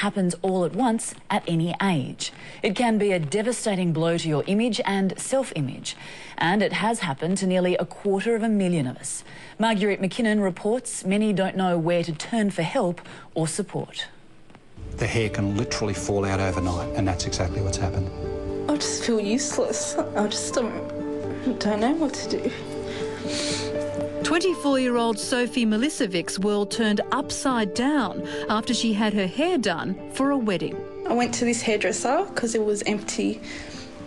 happens all at once at any age. It can be a devastating blow to your image and self-image. And it has happened to nearly 250,000 of us. Marguerite McKinnon reports many don't know where to turn for help or support. The hair can literally fall out overnight, and that's exactly what's happened. I just feel useless. I just don't know what to do. 24-year-old Sophie Milisevic's world turned upside down after she had her hair done for a wedding. I went to this hairdresser because it was empty.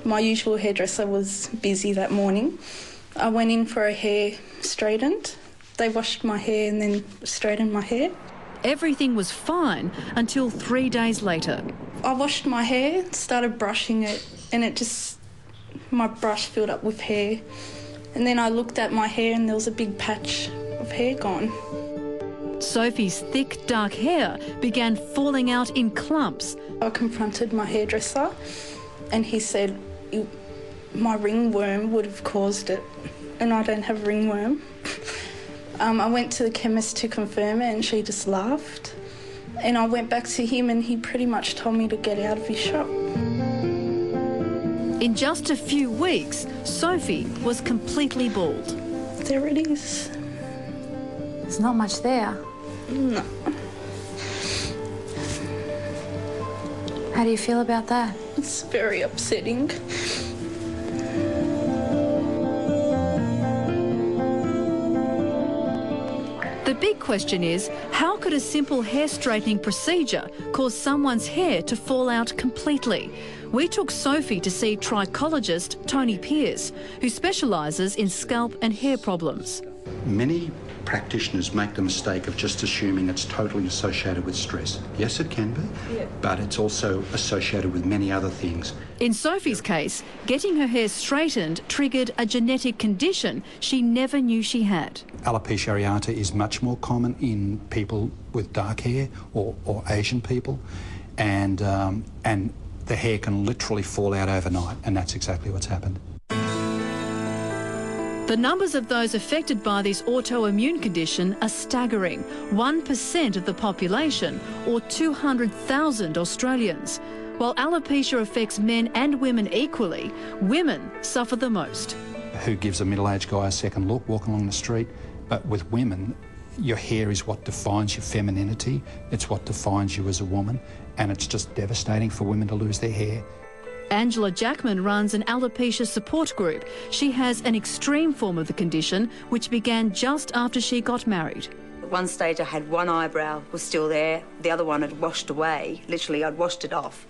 My usual hairdresser was busy that morning. I went in for a hair straightened. They washed my hair and then straightened my hair. Everything was fine until 3 days later. I washed my hair, started brushing it, and my brush filled up with hair. And then I looked at my hair and there was a big patch of hair gone. Sophie's thick, dark hair began falling out in clumps. I confronted my hairdresser and he said my ringworm would have caused it, and I don't have ringworm. I went to the chemist to confirm it and she just laughed. And I went back to him and he pretty much told me to get out of his shop. In just a few weeks, Sophie was completely bald. There it is. There's not much there. No. How do you feel about that? It's very upsetting. The big question is, how could a simple hair straightening procedure cause someone's hair to fall out completely? We took Sophie to see trichologist Tony Pearce, who specialises in scalp and hair problems. Many practitioners make the mistake of just assuming it's totally associated with stress. Yes, it can be, but it's also associated with many other things. In Sophie's case, getting her hair straightened triggered a genetic condition she never knew she had. Alopecia areata is much more common in people with dark hair or Asian people, and the hair can literally fall out overnight, and that's exactly what's happened. The numbers of those affected by this autoimmune condition are staggering. 1% of the population, or 200,000 Australians. While alopecia affects men and women equally, women suffer the most. Who gives a middle-aged guy a second look walking along the street? But with women, your hair is what defines your femininity, it's what defines you as a woman, and it's just devastating for women to lose their hair. Angela Jackman runs an alopecia support group. She has an extreme form of the condition, which began just after she got married. At one stage I had one eyebrow was still there, the other one had washed away. Literally, I'd washed it off.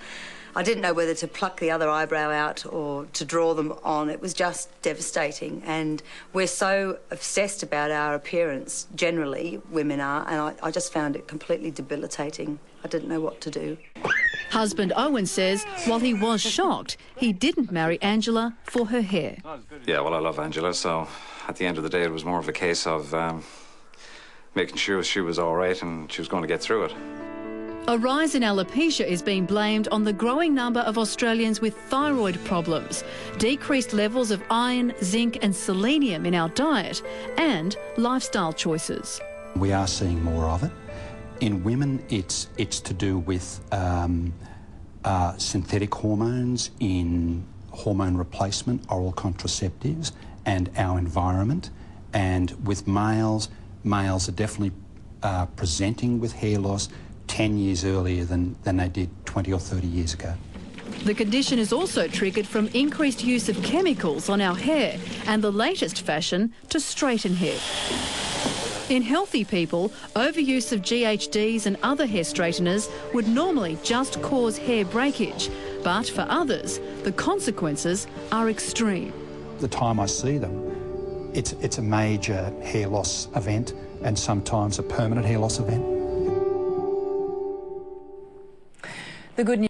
I didn't know whether to pluck the other eyebrow out or to draw them on. It was just devastating, and we're so obsessed about our appearance, generally, women are, and I just found it completely debilitating. I didn't know what to do. Husband Owen says while he was shocked, he didn't marry Angela for her hair. Yeah, well, I love Angela, so at the end of the day it was more of a case of making sure she was all right and she was going to get through it. A rise in alopecia is being blamed on the growing number of Australians with thyroid problems, decreased levels of iron, zinc and selenium in our diet, and lifestyle choices. We are seeing more of it. In women, it's to do with synthetic hormones, in hormone replacement, oral contraceptives, and our environment. And with males, males are definitely presenting with hair loss 10 years earlier than they did 20 or 30 years ago. The condition is also triggered from increased use of chemicals on our hair and the latest fashion to straighten hair. In healthy people, overuse of GHDs and other hair straighteners would normally just cause hair breakage, but for others, the consequences are extreme. The time I see them, it's a major hair loss event and sometimes a permanent hair loss event. The good news